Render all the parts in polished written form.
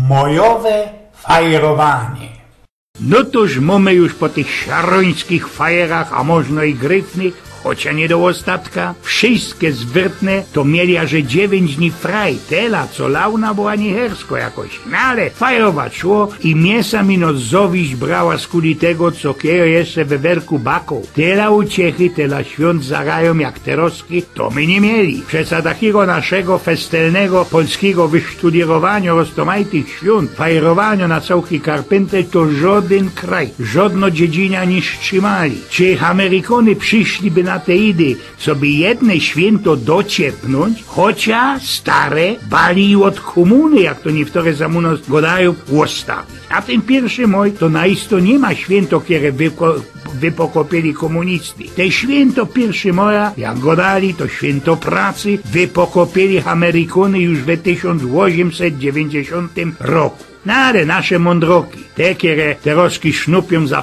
Mojowe fajrowanie. No toż mamy już po tych szarrońskich fajerach, a można i gryfnych, chociaż nie do ostatka, wszystkie zwyrtne to mieli aże 9 dni fraj, tela co launa była niehersko jakoś. No ale fajerować szło i miesa mino zowiść brała z kuli tego, co kiejo jeszcze we werku baką. Tela uciechy, tela świąt zarają jak teroski, to my nie mieli. Przeca takiego naszego festelnego, polskiego wysztudierowania roztomajtych świąt, fajerowania na całki Karpenter to żaden kraj, żadno dziedzinia nie wstrzymali. Czy Amerykony przyszliby na te idy, co by jedne święto dociepnąć, chociaż stare bali od komuny, jak to niektóre zamunos godają, ustawić. A ten 1 maj to naisto nie ma święto, które wypokopili komunisty. Te święto 1 maja, jak godali, to święto pracy, wypokopili Amerykony już w 1890 roku. No ale nasze mądroki, te, które teroski sznupią za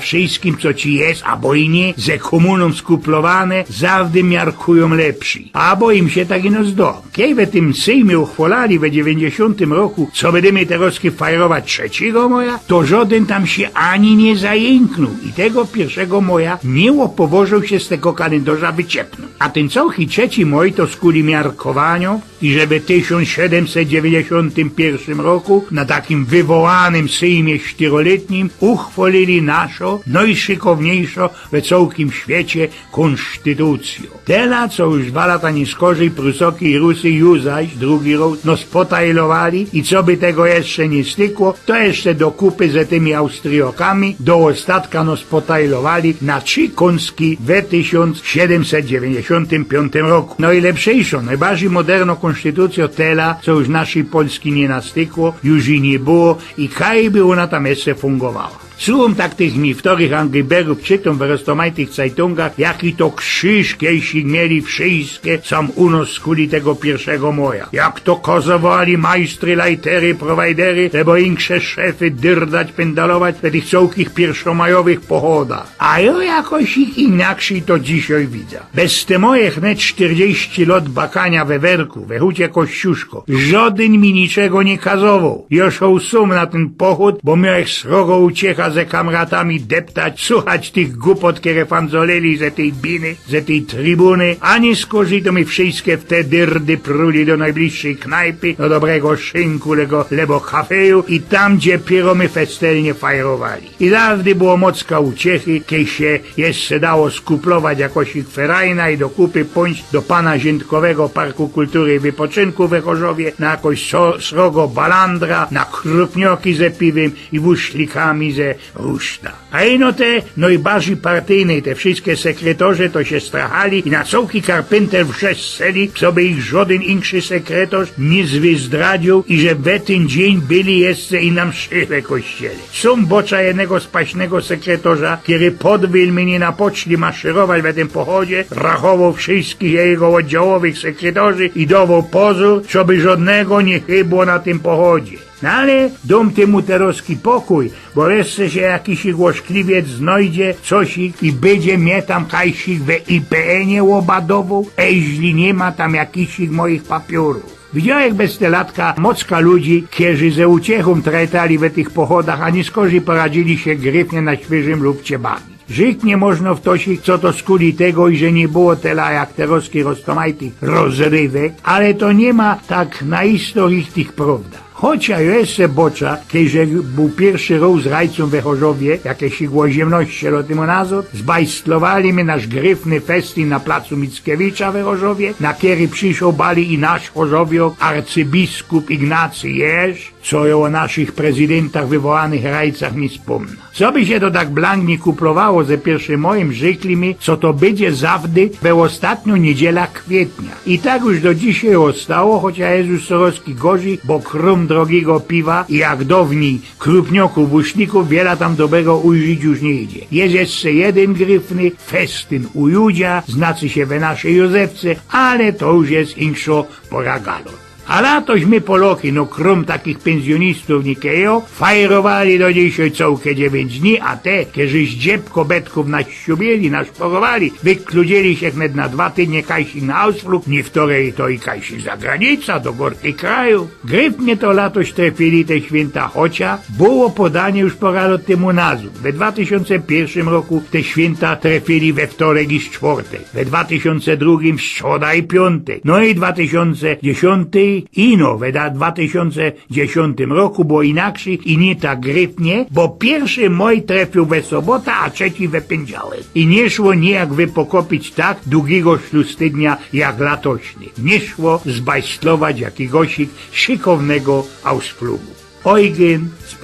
wszystkim, co ci jest, albo i nie, ze komuną skuplowane, zawdy miarkują lepsi. Albo im się tak ino zdo. Kiedy w tym Sejmie uchwalali w 90 roku, co będziemy teroski fajerować 3 maja, to żaden tam się ani nie zajęknął i tego 1 maja nie opowożył się z tego kalendarza wyciepnął. A ten całki 3 maj to z kuli miarkowaniu i żeby w 1791 roku na takim wywołanym Sejmie 4-letnim uchwalili naszą najszykowniejszą w całym świecie konstytucję. Tela, co już 2 lata niskorzej Prusoki i Rusy już zaś drugi rok no spotajlowali i co by tego jeszcze nie stykło, to jeszcze do kupy z tymi Austriokami do ostatka no spotajlowali na 3 kąski w 1795 roku. No i lepszejszą, najbardziej moderną konstytucją tela, co już naszej Polski nie nastykło, już i nie było i kaj by ona tam jeszcze fungowała. Słucham tak tych niektórych Angliberów czytam w roztomajtych cajtungach, jaki to krzyż kiejsi mieli wszystkie sam u nas z kuli tego 1 maja. Jak to kozowali majstry, lajtery, prowajdery, lebo insze szefy dyrdać, pendalować w tych całkich pierwszomajowych pochodach. A ja jakoś ich inaczej to dzisiaj widzę. Bez te moje wnet 40 lat bakania we werku, we hucie Kościuszko, żaden mi niczego nie kazował. Joszą sum na ten pochód, bo miałeś srogo uciecha ze kamratami deptać, słuchać tych głupot, które fanzoleli ze tej biny, ze tej trybuny, ani skorzy to mi wszystkie w te dyrdy pruli do najbliższej knajpy, do dobrego szynku, lebo kafeju i tam, gdzie piero my festelnie fajerowali. I zawdy było mocka uciechy, kiedy się jeszcze dało skuplować jakoś ich ferajna i do kupy pójść do pana Ziętkowego Parku Kultury i Wypoczynku we Chorzowie, na jakoś srogo balandra, na krupnioki ze piwem i wuszlikami ze ruszta. A ino te najbardziej partyjne, te wszystkie sekretarze to się strachali i na całki Karpenter wrzeszczeli, co by ich żaden inszy sekretarz nie zwyzdradził i że w ten dzień byli jeszcze i na mszy w kościele. Są bocza jednego spaśnego sekretarza, który podwyl mnie na poczli maszerować w tym pochodzie, rachował wszystkich jego oddziałowych sekretarzy i dawał pozór, co by żadnego nie chybło na tym pochodzie. No ale dom temu teroski pokój, bo jeszcze się jakiś głośliwiec znajdzie cosik i będzie mnie tam kajsik w IPN-ie łobadował, jeśli nie ma tam jakichś moich papierów. Widziałem bez te latka mocka ludzi, którzy ze uciechą trajtali w tych pochodach, a nie skorzy poradzili się gryfnie na świeżym lubcie bawić. Żyć nie można w tosich, co to skuli tego i że nie było tela jak teroski roztomajtych rozrywek, ale to nie ma tak naisto ich tych prawda. Chociaż jeszcze bocza, kiedy był 1 rok z rajcą we Chorzowie, jakieś igłoziemności o tym nazot, zbajstlowali mnie nasz gryfny festin na placu Mickiewicza we Chorzowie, na który przyszł bali i nasz Chorzowiok, arcybiskup Ignacy Jerz, co o naszych prezydentach wywołanych rajcach nie wspomna. Co by się to tak blanknie kuplowało ze 1 majem, rzekli mi, co to będzie zawdy we ostatnią niedziela kwietnia. I tak już do dzisiaj ostało, chociaż Jezus Sorowski gorzej, bo krum drogiego piwa i jak dawniej krupnioków, buszników, wiele tam dobrego ujrzeć już nie idzie. Jest jeszcze jeden gryfny festyn u Judzia, znaczy się we naszej Józefce, ale to już jest inszo pora galon. A latoś my Poloki, no krom takich pensjonistów nikejo, fajrowali do dzisiaj całke 9 dni, a te, kiedyś dziebko betków naściubieli, naszporowali, wykludzili się net na 2 tygodnie kajsik na ausflug, nie wtorej to i kajsik za granica, do gorkich kraju. Gryf mnie to latoś trefili te święta, chocia było podanie już pora lat temu nazw. We 2001 roku te święta trefili we wtorek i czwartek, we 2002 w środa i piątek, no i 2010 ino, we 2010 roku było inaczej i nie tak gryfnie, bo pierwszy moj trafił we sobota, a trzeci we poniedziałek. I nie szło nijak wypokopić tak długiego ślustydnia jak latośny. Nie szło zbajstlować jakiegoś szykownego ausflugu. Eugen z